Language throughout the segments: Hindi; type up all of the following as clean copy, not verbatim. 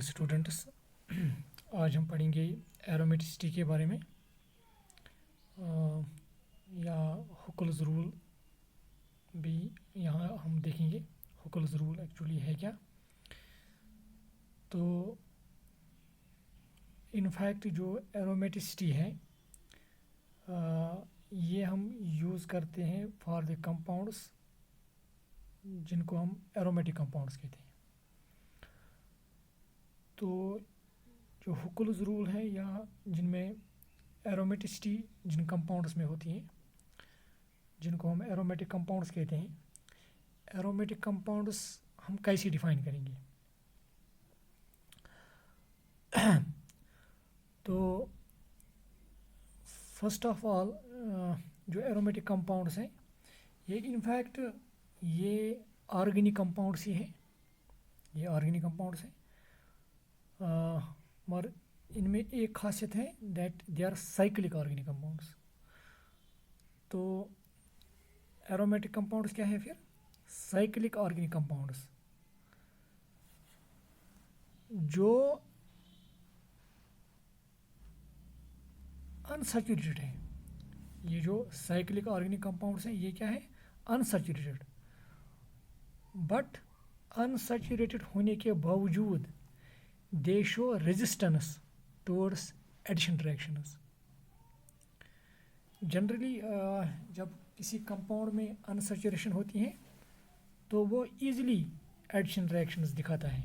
स्टूडेंट्स, आज हम पढ़ेंगे एरोमेटिसिटी के बारे में या हुकल्स रूल भी यहाँ हम देखेंगे। हुकल्स रूल एक्चुअली है क्या। तो इनफैक्ट जो एरोमेटिसिटी है ये हम यूज़ करते हैं फॉर द कंपाउंड्स जिनको हम एरोमेटिक कंपाउंड्स कहते हैं। तो जो हुकल्स रूल है या जिनमें एरोमेटिसिटी जिन कंपाउंड्स में होती है जिनको हम एरोमेटिक कंपाउंड्स कहते हैं, एरोमेटिक कंपाउंड्स हम कैसे डिफाइन करेंगे। तो फर्स्ट ऑफ ऑल जो एरोमेटिक कंपाउंड्स हैं ये इनफैक्ट ये ऑर्गेनिक कंपाउंड्स ही हैं, ये ऑर्गेनिक कंपाउंड्स हैं। मगर इनमें एक खासियत है that they are cyclic organic compounds. तो एरोमेटिक कंपाउंड्स क्या है फिर? साइक्लिक ऑर्गेनिक कंपाउंड्स जो अनसैचुरेटेड है। ये जो साइक्लिक ऑर्गेनिक कंपाउंड्स हैं ये क्या है? अनसैचुरेटेड। बट अनसैचुरेटेड होने के बावजूद they show resistance towards addition reactions. Generally जब किसी कंपाउंड में अनसैचुरेशन होती है तो वो ईजिली एडिशन रिएक्शंस दिखाता है,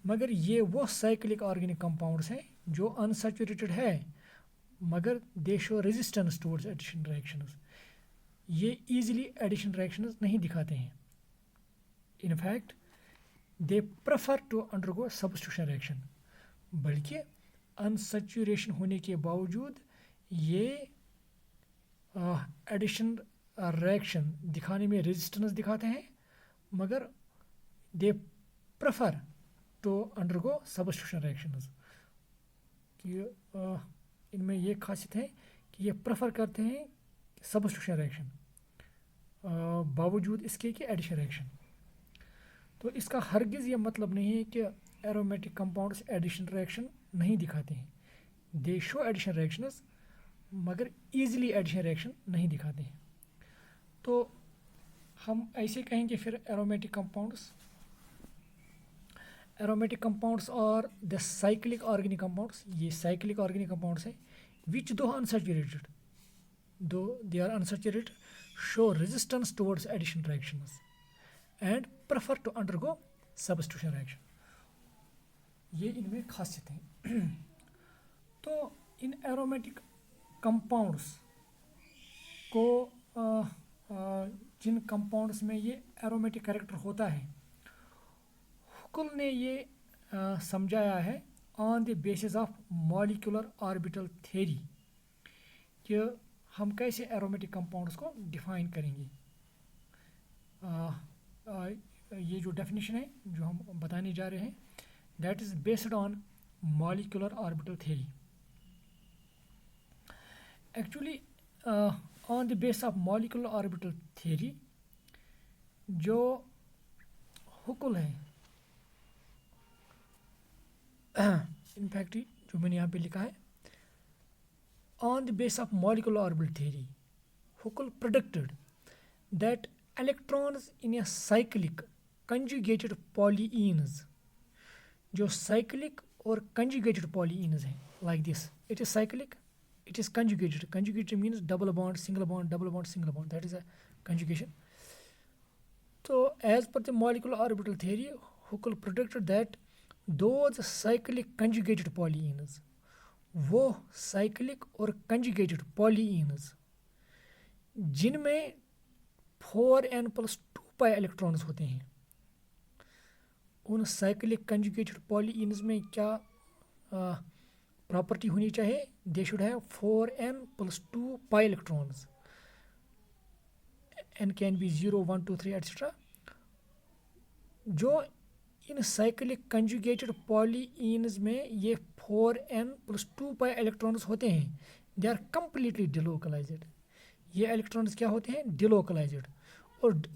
मगर ये वो साइक्लिक ऑर्गेनिक कंपाउंड्स हैं जो अनसैचुरेटेड है मगर they show resistance towards addition reactions. ये ईजिली एडिशन रिएक्शंस नहीं दिखाते हैं। In fact they prefer to undergo substitution reaction, बल्कि अनसैचुरेशन होने के बावजूद ये एडिशन रिएक्शन दिखाने में रेजिस्टेंस दिखाते हैं, मगर they prefer to undergo substitution reactions. कि इनमें ये खासियत है कि ये प्रेफर करते हैं सब्स्टिट्यूशन रिएक्शन बावजूद इसके कि एडिशन रिएक्शन। तो इसका हरगिज़ ये मतलब नहीं है कि एरोमेटिक कंपाउंड्स एडिशन रिएक्शन नहीं दिखाते हैं। दे शो एडिशन रिएक्शंस मगर ईजिली एडिशन रिएक्शन नहीं दिखाते हैं। तो हम ऐसे कहेंगे फिर एरोमेटिक कंपाउंड्स और द साइक्लिक ऑर्गेनिक कंपाउंड्स, ये साइक्लिक ऑर्गेनिक कंपाउंड्स हैं which though they are unsaturated show resistance towards addition reactions and prefer to undergo substitution reaction. ये इनमें खासियत है। तो इन एरोमेटिक कंपाउंड्स को जिन कंपाउंड्स में ये एरोमेटिक कैरेक्टर होता है, हुकल ने ये समझाया है on the basis of molecular orbital theory कि हम कैसे एरोमेटिक कंपाउंड्स को डिफाइन करेंगे। ये जो डेफिनेशन है जो हम बताने जा रहे हैं that is based on molecular orbital theory. Actually on the base of molecular orbital theory जो हुकल है, इनफैक्ट जो मैंने यहाँ पे लिखा है on the base of molecular orbital theory Huckel predicted that electrons in a cyclic conjugated polyenes, जो cyclic और conjugated polyenes हैं like this, it is cyclic, it is conjugated means double bond, single bond, double bond, single bond, that is a conjugation. So as per the molecular orbital theory Huckel predicted that those cyclic conjugated polyenes, वो cyclic और conjugated polyenes जिनमें 4n+2 इलेक्ट्रॉन्स होते हैं, उन साइक्लिक कंजुगेटेड पॉलीइन्स में क्या प्रॉपर्टी होनी चाहिए? They should have 4n+2 electrons, n can B 0, 1, 2, 3 etcetera. जो इन साइक्लिक कंजुगेटेड पॉलीइन्स में ये 4n+2 इलेक्ट्रॉन्स होते हैं दे आर कंप्लीटली डिलोकलाइज्ड। ये इलेक्ट्रॉन्स क्या होते हैं? डिलोकलाइज्ड।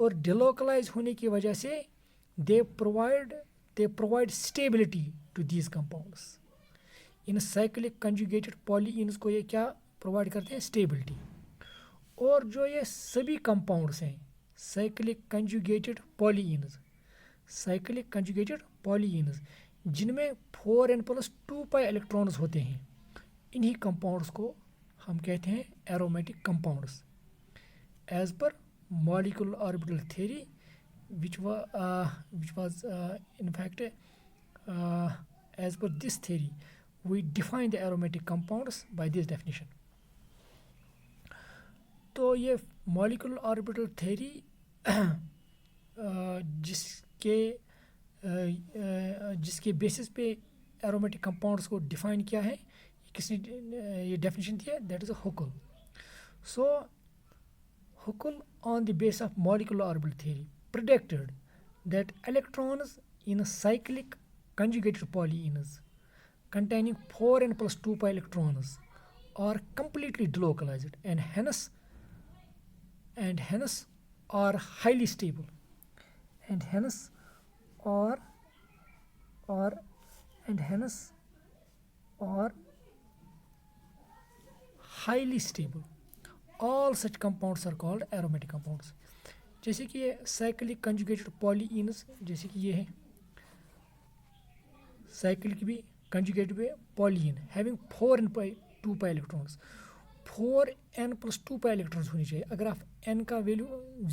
और डिलोकलाइज होने की वजह से they provide stability to these compounds. In cyclic conjugated polyenes को ये क्या प्रोवाइड करते हैं, स्टेबिलिटी। और जो ये सभी कंपाउंड्स हैं साइक्लिक कंजुगेटेड पॉलीइन्स, साइक्लिक कंजुगेटेड पॉलीइन्स जिनमें 4n+2 पाई इलेक्ट्रॉन्स होते हैं, इन्हीं कंपाउंड्स को हम कहते हैं aromatic compounds as per molecular orbital theory which was in fact as per this theory we define the aromatic compounds by this definition. तो ये मॉलिक्यूलर ऑर्बिटल थ्योरी जिसके बेसिस पे एरोमेटिक कंपाउंड्स को डिफाइन किया है, किसने ये डेफिनेशन दिया, that is a Huckel. So Huckel on the base of molecular orbital theory predicted that electrons in cyclic conjugated polyenes containing 4n+2 pi electrons are completely delocalized and hence are highly stable and hence are highly stable. All such compounds are called aromatic compounds. जैसे कि ये साइक्लिक कंजुगेटेड पॉलीइन्स, जैसे कि ये है साइक्लिक भी कंजुगेटेड भी polyene having 4n+2 pi electrons, 4n+2 pi electrons होनी चाहिए. अगर आप n का वैल्यू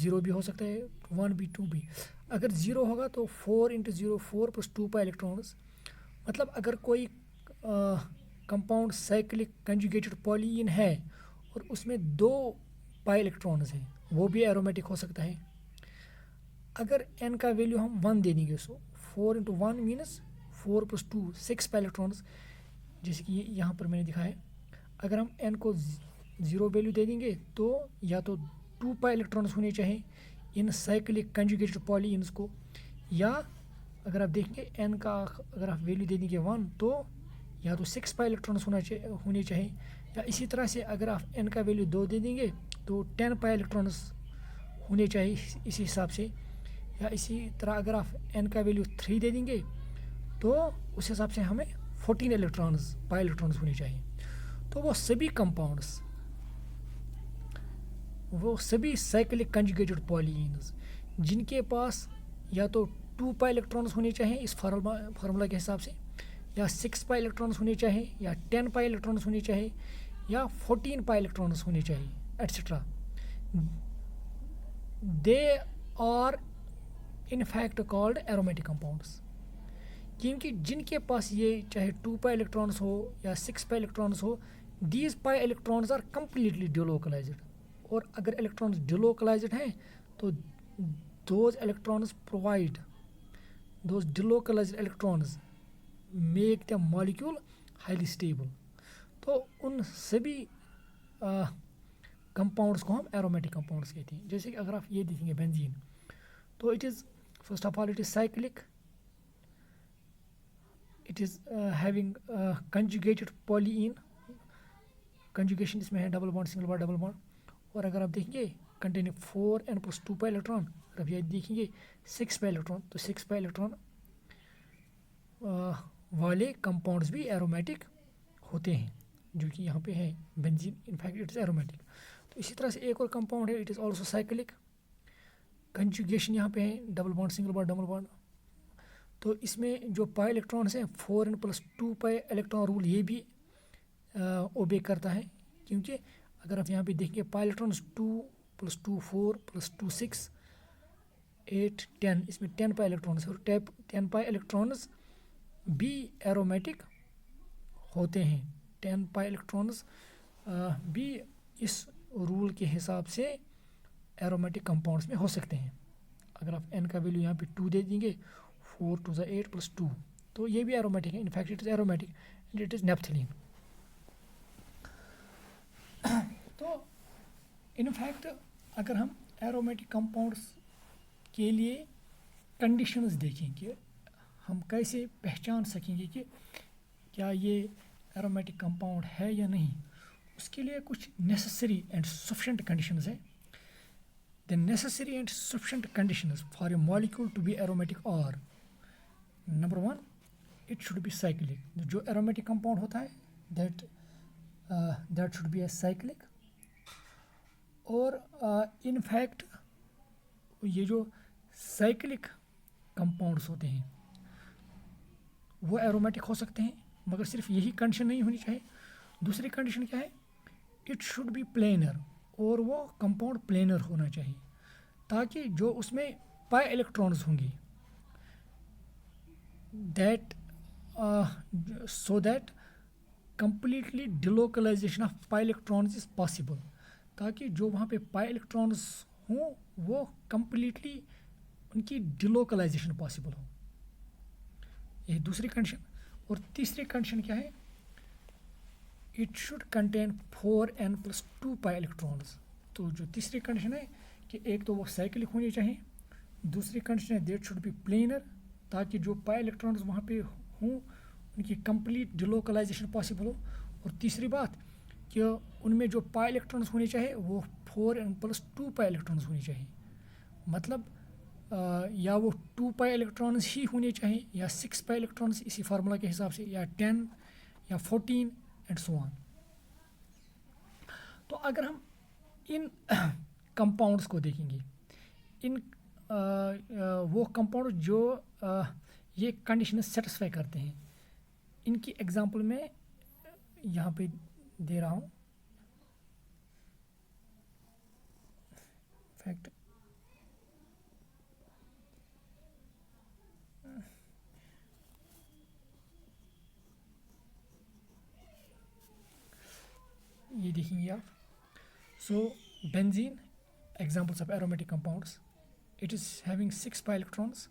0 भी हो सकता है, 1 भी 2 भी. अगर 0 होगा तो 4 × 0 4+2 पाई इलेक्ट्रॉन्स. मतलब अगर कोई कंपाउंड साइक्लिक कंजुगेटेड पॉलीइन है और उसमें 2 पाई इलेक्ट्रॉन्स हैं, वो भी एरोमेटिक हो सकता है. अगर n का वैल्यू हम 1 दे देंगे, सो 4 × 1 मीन्स 4+2 6 पाई इलेक्ट्रॉन्स, जैसे कि यहाँ पर मैंने दिखाया है. अगर हम n को 0 वैल्यू दे देंगे तो या तो 2 पाई इलेक्ट्रॉन्स होने चाहिए इन साइक्लिक कंजुगेटेड पॉलीइन्स को, या अगर आप देखेंगे n का अगर आप वैल्यू दे देंगे 1 तो या तो 6 पाई इलेक्ट्रॉन्स होने चाहिए, या इसी तरह से अगर आप n का वैल्यू 2 दे देंगे तो 10 पाई इलेक्ट्रॉन्स होने चाहिए इसी हिसाब से, या इसी तरह अगर आप n का वैल्यू 3 दे देंगे तो उस हिसाब से हमें 14 पाई इलेक्ट्रॉन्स होने चाहिए. तो वो सभी साइक्लिक कंजुगेटेड पॉलीइन्स जिनके पास या तो 2 पाई इलेक्ट्रॉन्स होने चाहिए इस फार्मूला के हिसाब से, या 6 पाई इलेक्ट्रॉन्स होने चाहिए, या 10 पाई इलेक्ट्रॉन्स होने चाहिए, या 14 पाई इलेक्ट्रॉन्स होने चाहिए, etc. They are in fact called aromatic compounds. क्योंकि जिनके पास ये चाहे 2 पाई इलेक्ट्रॉन्स हो या 6 पाई इलेक्ट्रॉन्स हो, these pi electrons are completely delocalized. और अगर इलेक्ट्रॉन्स delocalized हैं तो those delocalized electrons make the molecule highly stable. तो उन सभी कंपाउंड्स को हम एरोमेटिक कंपाउंड्स कहते हैं. जैसे कि अगर आप ये देखेंगे बेंजीन, तो it is first of all it is cyclic, it is having conjugated polyene, conjugation इसमें है double bond single bond double bond. और अगर आप देखेंगे कंटेनिंग 4n+2 पाई इलेक्ट्रॉन, अगर आप ये देखेंगे 6 पाई इलेक्ट्रॉन, तो 6 पाई इलेक्ट्रॉन वाले कंपाउंड्स भी एरोमेटिक होते हैं, जो कि यहाँ पे है benzene. In fact it is aromatic. तो इसी तरह से एक और कंपाउंड है, it is also cyclic, conjugation यहाँ पे है double bond single bond double bond. तो इसमें जो पाई इलेक्ट्रॉन्स हैं 4n+2 पाई इलेक्ट्रॉन रूल ये भी ओबे करता है, क्योंकि अगर आप यहाँ पे देखेंगे पाई इलेक्ट्रॉन्स 2+2 4+2 6 8 10, इसमें 10 पाई इलेक्ट्रॉन्स और 10 पाई इलेक्ट्रॉन्स भी एरोमेटिक होते हैं. 10 पाई इलेक्ट्रॉन्स भी इस रूल के हिसाब से एरोमेटिक कंपाउंड्स में हो सकते हैं. अगर आप n का वैल्यू यहाँ पे 2 दे देंगे, 4 × 2 = 8 + 2, तो ये भी एरोमेटिक है. In fact it is aromatic and it is naphthalene. तो इनफैक्ट अगर हम एरोमेटिक कंपाउंड्स के लिए कंडीशंस देखें कि हम कैसे पहचान सकेंगे कि क्या ये एरोमेटिक कंपाउंड है या नहीं, उसके लिए कुछ नेसेसरी एंड सफिशिएंट कंडीशंस हैं. The necessary and sufficient conditions for a molecule to be aromatic are, number 1, it should be cyclic. जो एरोमेटिक कंपाउंड होता है that should be a cyclic. और इन फैक्ट ये जो साइक्लिक कंपाउंड्स होते हैं वो एरोमेटिक हो सकते हैं, मगर सिर्फ यही कंडीशन नहीं होनी चाहिए. दूसरी कंडीशन क्या है, इट शुड बी प्लेनर, और वो कंपाउंड प्लेनर होना चाहिए ताकि जो उसमें पाई इलेक्ट्रॉन्स होंगे that so that completely delocalization of pi electrons is possible. ताकि जो वहाँ पे पाई इलेक्ट्रॉन्स हों वो completely उनकी डिलोकलाइजेशन पॉसिबल हो. ये दूसरी कंडीशन. और तीसरी कंडीशन क्या है, it should contain 4n+2 pi electrons. तो जो तीसरी कंडीशन है कि एक तो वो साइक्लिक होनी चाहिए, दूसरी कंडीशन है दैट शुड बी प्लेनर ताकि जो पाई इलेक्ट्रॉन्स वहाँ पे हों उनकी कंप्लीट डिलोकलाइजेशन पॉसिबल हो. और तीसरी बात कि उनमें जो पाई इलेक्ट्रॉन्स होने चाहिए वो 4n+2 पाई इलेक्ट्रॉन्स होनी चाहिए. मतलब या वो 2 पाई इलेक्ट्रॉन्स ही होने चाहिए या 6 पाई इलेक्ट्रॉन्स इसी फार्मूला के हिसाब से, या 10 या 14 एंड सो ऑन. तो अगर हम इन कंपाउंड्स को देखेंगे, इन वो कंपाउंड जो ये कंडीशन सेटिस्फाई करते हैं, इनकी एग्जांपल मैं यहाँ पे दे रहा हूँ. फैक्ट ये देखेंगे आप. सो benzene, examples of aromatic compounds, it is having 6 pi electrons.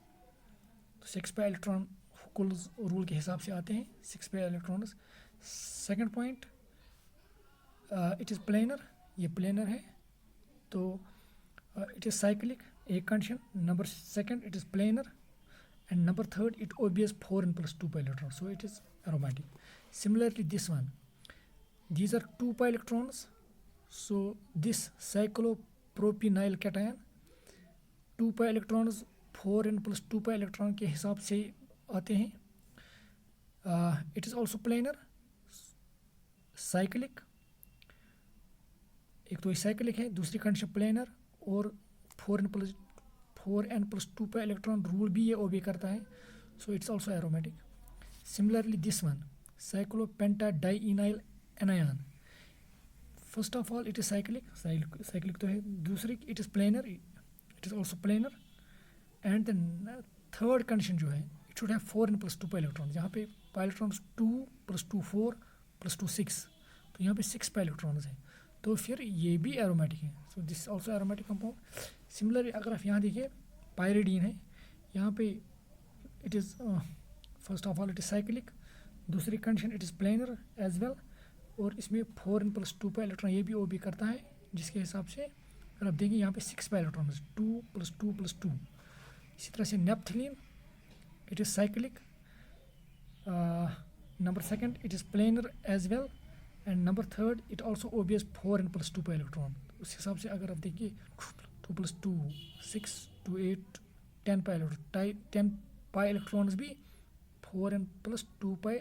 तो 6 पाई इलेक्ट्रॉन हुकुल्स रूल के हिसाब से आते हैं 6 pi electrons. Second point, it is planar, ये प्लेनर है. तो इट इज़ साइक्लिक, एक condition. Number second, it is planar. And number third, it obeys 4n+2 pi electrons, so it is aromatic. Similarly, this one, these are 2 pi electrons, so this cyclopropynyl cation 2 pi electrons 4n+2 pi electron के हिसाब से आते हैं. It is also planar, cyclic. एक तो साइक्लिक है, दूसरी कंडीशन प्लेनर, और 4n+2 पे इलेक्ट्रॉन रूल भी ये ओबे करता है, so it's also aromatic. Similarly this one, cyclopentadienyl anion, first of all it is cyclic तो है. दूसरी it is planar, it is also planar. And the third condition जो है, इट शुड हैव 4n+2 पे इलेक्ट्रॉन. यहाँ पे पाई इलेक्ट्रॉन्स 2+2 4+2 6, तो यहाँ पे 6 पाई इलेक्ट्रॉन्स हैं, तो फिर ये भी एरोमेटिक है. So this also aromatic compound. Similarly अगर आप यहाँ देखिए, पायरिडीन है, यहाँ पे it is first of all it is cyclic, दूसरी condition it is planar as well, और इसमें 4n+2 पे इलेक्ट्रॉन ये भी ओ भी करता है, जिसके हिसाब से अगर आप देखें यहाँ पे 6 पाई इलेक्ट्रॉन 2+2+2. इसी तरह से naphthalene, it is cyclic. Number second, it is planar as well. And number third, it also obeys 4n+2 पे इलेक्ट्रॉन. उस हिसाब से अगर आप देखिए 2+2 6 to 8 10 pi electron, 10 pi electrons भी 4n+2 पाई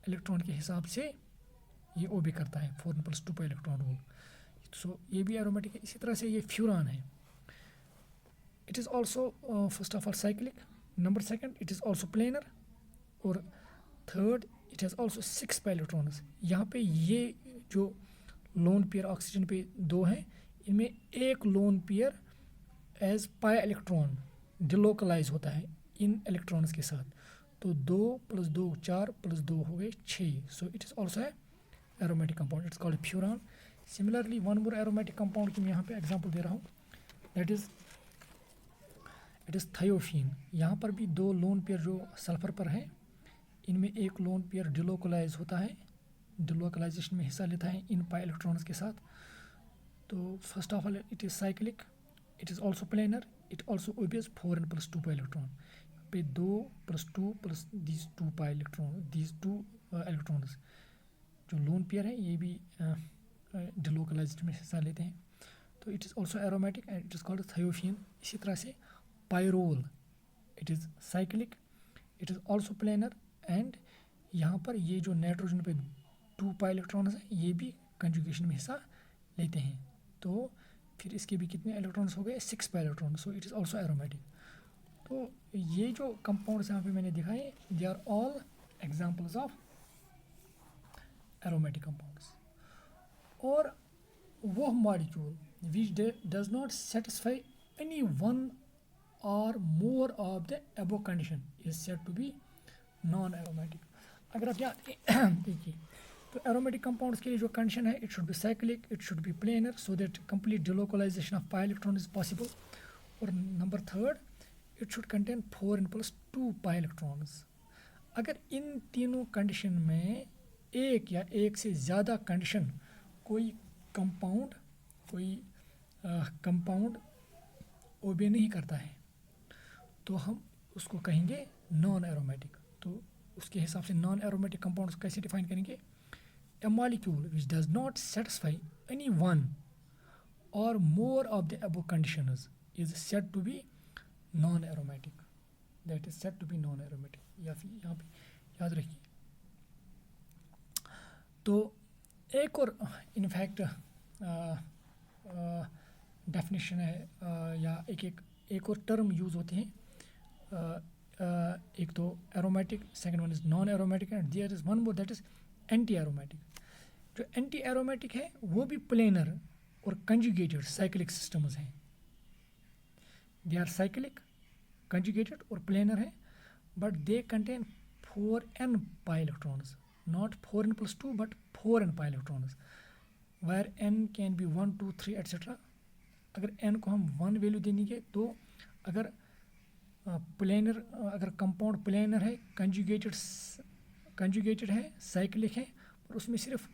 इलेक्ट्रॉन के हिसाब से ये ओबे करता है 4n+2 पाई इलेक्ट्रॉन रूल. सो ये भी एरोमेटिक है. इसी तरह से ये फ्यूरान है, it is also first of all cyclic. Number second, it is also planar. और third, it has also 6 pi electrons. यहाँ पे ये जो लोन पेयर ऑक्सीजन पे 2 हैं, इनमें एक lone pair as pi electron delocalize होता है इन इलेक्ट्रॉन्स के साथ. तो 2+2 4+2 हो गए 6. सो इट इज़ ऑल्सो है aromatic compound, it's called furan. Similarly one more aromatic compound की मैं यहाँ पे एग्जांपल दे रहा हूँ, that is it is thiophene. यहाँ पर भी 2 लोन पेयर जो सल्फर पर हैं, इनमें एक लोन पेयर डिलोकलाइज होता है, डिलोकलाइजेशन में हिस्सा लेता है इन पाई इलेक्ट्रॉन्स के साथ. तो first of all it is cyclic, it is also planar, it also obeys 4n+2 pi electron. पे 2+2 plus these 2 pi electron, these 2 electrons जो लोन पेयर है ये भी डिलोकलाइज्ड में हिस्सा लेते हैं. तो it is also aromatic and it is called thiophene. इसी तरह से pyrrole, it is cyclic, it is also planar, and यहाँ पर ये जो नाइट्रोजन पे 2 पाई इलेक्ट्रॉन्स हैं ये भी कंजुगेशन में हिस्सा लेते हैं, तो फिर इसके भी कितने इलेक्ट्रॉन्स हो गए, 6 pi electron, so it is also aromatic. तो ये जो कंपाउंड्स यहाँ पे मैंने दिखाए they are all examples of aromatic compounds. और वो molecule which does not satisfy any one or more of the above condition is said to be non aromatic. अगर आप यहाँ देखिए तो एरोमेटिक कंपाउंड्स के लिए जो कंडीशन है, it should be cyclic, it should be planar so that complete delocalization of pi electron is possible. और number third, it should contain 4n+2 pi electrons. अगर इन तीनों कंडीशन में एक या एक से ज़्यादा कंडीशन कोई कंपाउंड ओबे नहीं करता है तो हम उसको कहेंगे नॉन एरोमेटिक। तो उसके हिसाब से नॉन एरोमेटिक कंपाउंड्स कैसे डिफाइन करेंगे, a molecule which does not satisfy any one or more of the above conditions is said to be non-aromatic, that is said to be non-aromatic। या फिर यहाँ पे याद रखिए। तो एक और इनफैक्ट डेफिनेशन है या एक और टर्म यूज़ होते हैं, एक तो aromatic, second one is non aromatic and there is one more that is anti aromatic. जो एंटी एरोमेटिक है वो भी प्लेनर और कंजुगेटेड साइक्लिक सिस्टम्स हैं, दे आर साइक्लिक, कंजुगेटेड और प्लेनर है, but they contain 4n pi electrons, not 4n+2 but 4n pi electrons, where n can be 1 2 3 etcetera. अगर n को हम 1 वैल्यू देंगे तो अगर प्लेनर, अगर कंपाउंड प्लेनर है, कंजुगेटेड है, साइक्लिक है और उसमें सिर्फ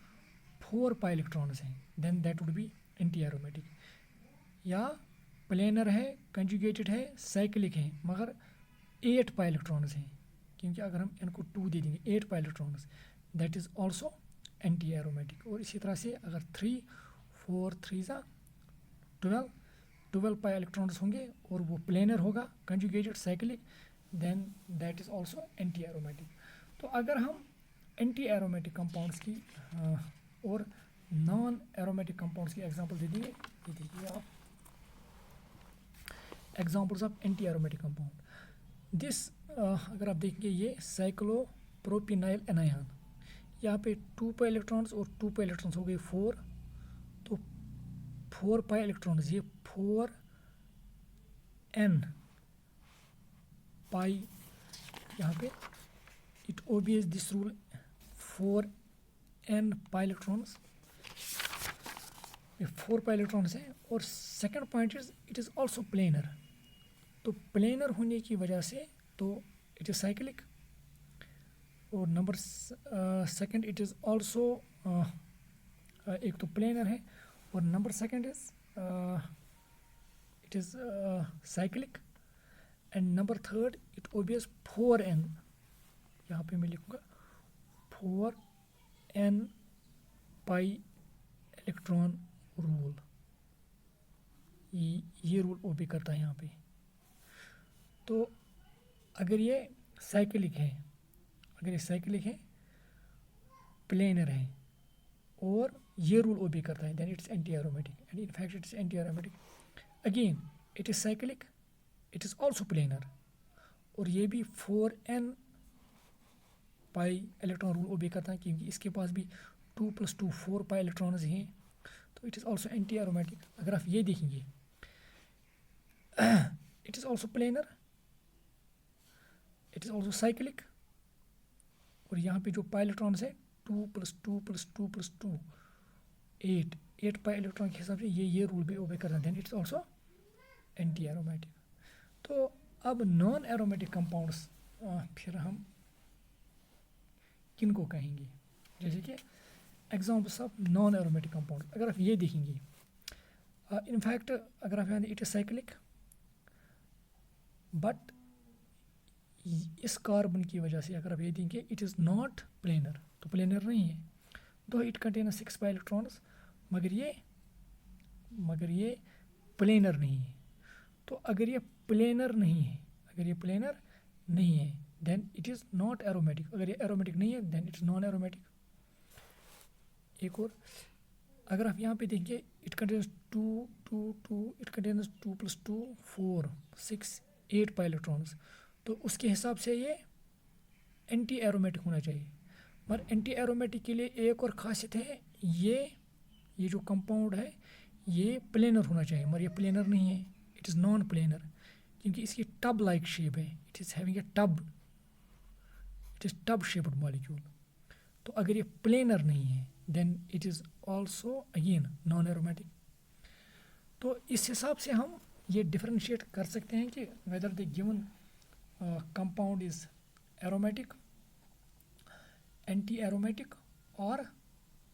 4 पाई इलेक्ट्रॉन्स हैं, then that would be anti aromatic. या प्लेनर है, कंजुगेटेड है, साइक्लिक है मगर 8 पाई इलेक्ट्रॉन्स हैं, क्योंकि अगर हम इनको 2 दे देंगे 8 pi electrons, that is also anti aromatic. और इसी तरह से अगर 3 4 3 12 पाई इलेक्ट्रॉन्स होंगे और वो प्लेनर होगा, conjugated, cyclic, then that is also anti aromatic. तो अगर हम एंटी एरोमेटिक कंपाउंड्स की और नॉन एरोमेटिक कंपाउंड्स की एग्जांपल दे देंगे, ये देखिए आप examples of anti aromatic compound. This अगर आप देखेंगे ये साइक्लोप्रोपिनाइल एनायन, यहाँ पे 2 पाई इलेक्ट्रॉन्स और 2 पाई इलेक्ट्रॉन्स हो गए 4, तो 4 पाई इलेक्ट्रॉन्स, ये 4n पाई, यहाँ पे it obeys this rule 4n pi electrons, ये 4 पाई इलेक्ट्रॉन्स हैं। और second point is it is also planar, तो प्लेनर होने की वजह से तो इट इज़ साइक्लिक, और number second it is also एक तो प्लेनर है और number second is it is cyclic, and number third it obeys 4n, यहाँ पे मैं लिखूँगा 4n पाई इलेक्ट्रॉन रूल, ये रूल ओबे करता है यहाँ पे। तो अगर ये साइक्लिक है, प्लेनर है और ये रूल ओबे करता है, then it's anti aromatic, and in fact it's anti aromatic. Again it is cyclic, it is also planar, और ये भी 4n pi electron rule obey करता है, क्योंकि इसके पास भी 2 + 2 4 पाई इलेक्ट्रॉन्स हैं, तो it is also anti aromatic. अगर आप ये देखेंगे it is also planar, it is also cyclic, और यहाँ पे जो पाई इलेक्ट्रॉन्स है 2 + 2 + 2 + 2 8 पाई इलेक्ट्रॉन के हिसाब से ये रूल भी ओबे करता है, then it's also anti aromatic. तो अब नॉन एरोमेटिक कंपाउंड्स फिर हम किन को कहेंगे, जैसे कि examples of non aromatic compound. अगर आप ये देखेंगे इनफैक्ट अगर आप यहाँ इट इज़ साइक्लिक, बट इस कार्बन की वजह से अगर आप ये देखेंगे इट इज़ नॉट प्लेनर, तो प्लेनर नहीं है, दो इट कंटेन 6 पाई इलेक्ट्रॉन्स, मगर ये प्लेनर नहीं है। तो अगर ये प्लेनर नहीं है, then it is not aromatic. अगर ये एरोमेटिक नहीं है देन इट्स नॉन एरोमेटिक। एक और, अगर आप यहाँ पे देखिए, it contains two two two, it contains 2 + 2 4 6 8 pi electrons, तो उसके हिसाब से ये एंटी एरोमेटिक होना चाहिए। मगर एंटी एरोमेटिक के लिए एक और ख़ासियत है, ये जो कंपाउंड है ये प्लेनर होना चाहिए, मगर ये प्लेनर नहीं है, इट इज़ नॉन प्लेनर, क्योंकि इसकी टब लाइक शेप है, it is having a tub, it is tub shaped molecule. तो अगर ये प्लेनर नहीं है then it is also again non aromatic. तो इस हिसाब से हम ये डिफ्रेंशिएट कर सकते हैं कि whether the given compound is aromatic, anti aromatic और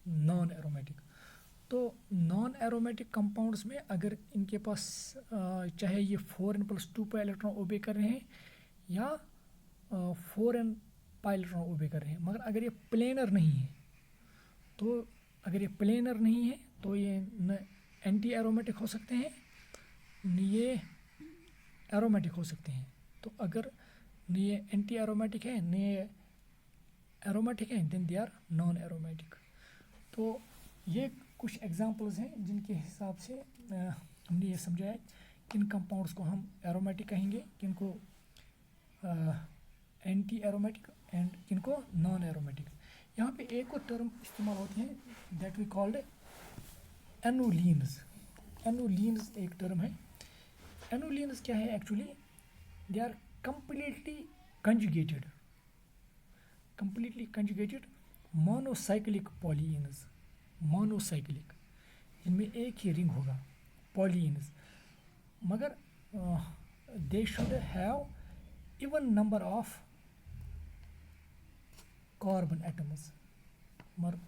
नॉन एरोमेटिक। तो नॉन एरोमेटिक कंपाउंड्स में अगर इनके पास चाहे ये 4n + 2 पाई इलेक्ट्रॉन ओबे कर रहे हैं या 4n पाई इलेक्ट्रॉन ओबे कर रहे हैं, मगर अगर ये प्लेनर नहीं है, तो अगर ये प्लेनर नहीं है तो ये न एंटी एरोमेटिक हो सकते हैं न ये एरोमेटिक हो सकते हैं। तो अगर न ये एंटी एरोमेटिक है न ये एरोमेटिक है then they are non aromatic. तो ये कुछ एग्जांपल्स हैं जिनके हिसाब से हमने ये समझा है किन कंपाउंड्स को हम एरोमेटिक कहेंगे, किन को एंटी एरोमेटिक एंड किन को नॉन एरोमेटिक। यहाँ पे एक और टर्म इस्तेमाल होती है that we called annulenes. Annulenes एक टर्म है। एनोलीन्स क्या है actually, they are completely conjugated monocyclic polyenes. Monocyclic, इनमें एक ही रिंग होगा, पॉलीइन्स, मगर they should have even number of carbon atoms, मगर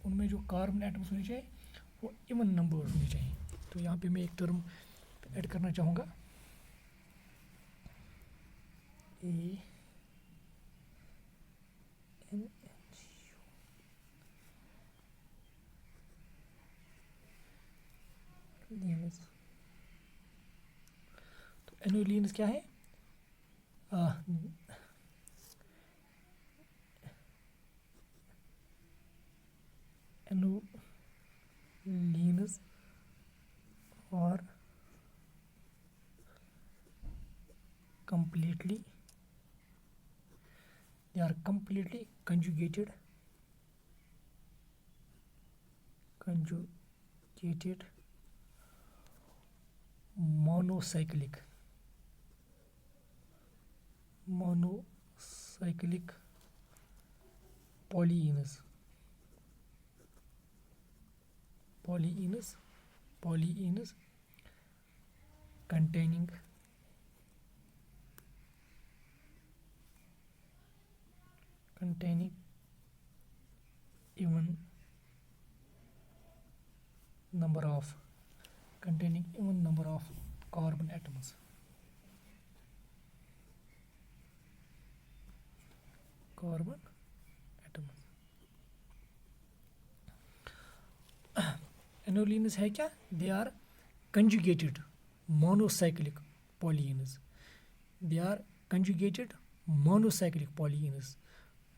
उनमें जो कार्बन एटम्स होने चाहिए वो इवन नंबर होने चाहिए। तो यहाँ पे मैं एक टर्म ऐड करना चाहूँगा, ए एन एन। तो एनोलीन्स क्या है, एनोलीन्स और they are completely conjugated monocyclic polyines containing even number of carbon atoms। Annulenes है क्या, they are conjugated monocyclic polyenes, they are conjugated monocyclic polyenes,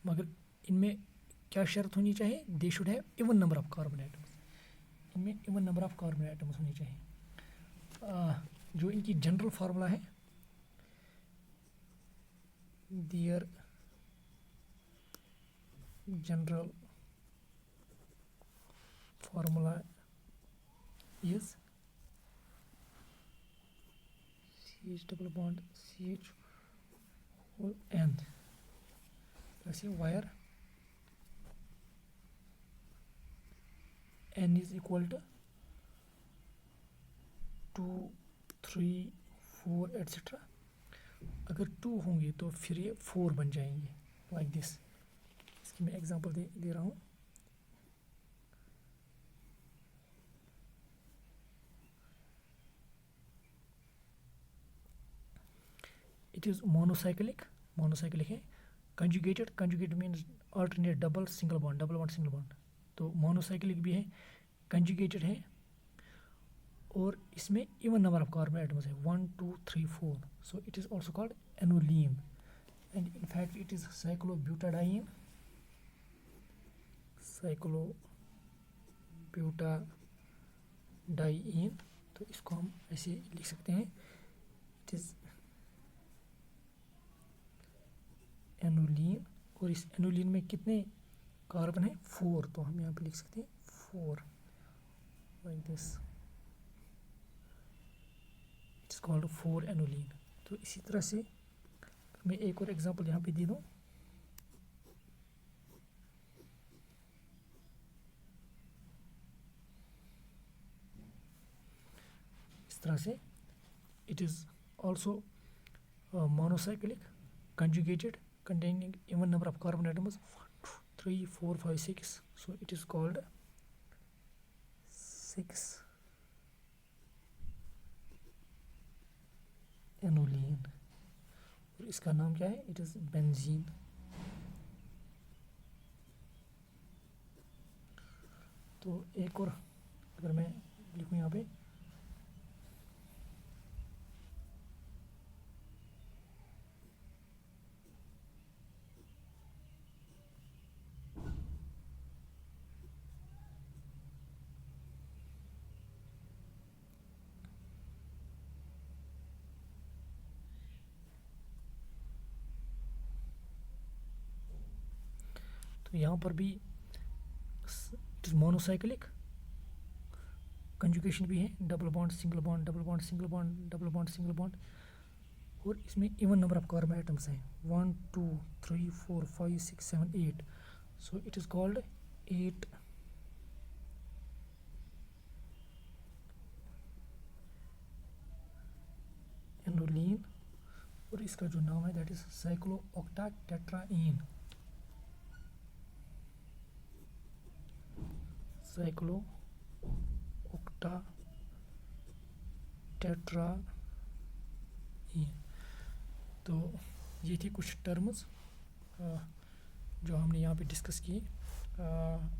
मगर इनमें क्या शर्त होनी चाहिए, they should have even number of carbon atoms, इनमें even number of carbon atoms होनी चाहिए। जो इनकी जनरल फार्मूला है, their general formula is CH double bond CH whole N plus where N is equal to 2 3 4 etc। अगर 2 होंगे तो फिर ये 4 बन जाएंगे लाइक दिस। इसकी मैं एग्जांपल दे रहा हूँ। इट इज़ मोनोसाइक्लिक है। Conjugated means alternate, double single bond. तो मोनोसाइक्लिक भी है, कंजुगेटेड है, और इसमें even number of carbon atoms है 1 2 3 4। So it is also called annulene. and in fact it is cyclobutadiene, cyclobutadiene। तो इसको हम ऐसे लिख सकते हैं, इट इज़ एनोलीन। और इस एनोलीन में कितने कार्बन है? 4। तो हम यहाँ पे लिख सकते हैं 4 लाइक दिस, इट्स कॉल्ड 4 एनोलीन। तो इसी तरह से मैं एक और एग्जांपल यहाँ पे दे दूँ। इस तरह से it is also monocyclic, conjugated, containing even number of carbon atoms 1 2 3 4 5 6, so it is called 6 एनोलीन। और इसका नाम क्या है? It is benzene. तो एक और अगर मैं लिखूँ यहाँ पे, तो यहाँ पर भी इट इज़ मोनोसाइक्लिक, कंजुगेशन भी है, double bond single bond, double bond single bond, double bond single bond, और इसमें even number of carbon atoms हैं 1 2 3 4 5 6 7 8, सो इट इज़ कॉल्ड 8 एनोलीन। और इसका जो नाम है दैट इज साइक्लोऑक्टाटेट्राईन, साइक्लोऑक्टाटेट्राईन। तो ये थी कुछ टर्म्स जो हमने यहाँ पे डिस्कस किए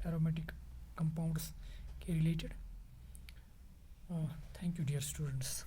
एरोमेटिक कंपाउंड्स के related. Thank you dear students.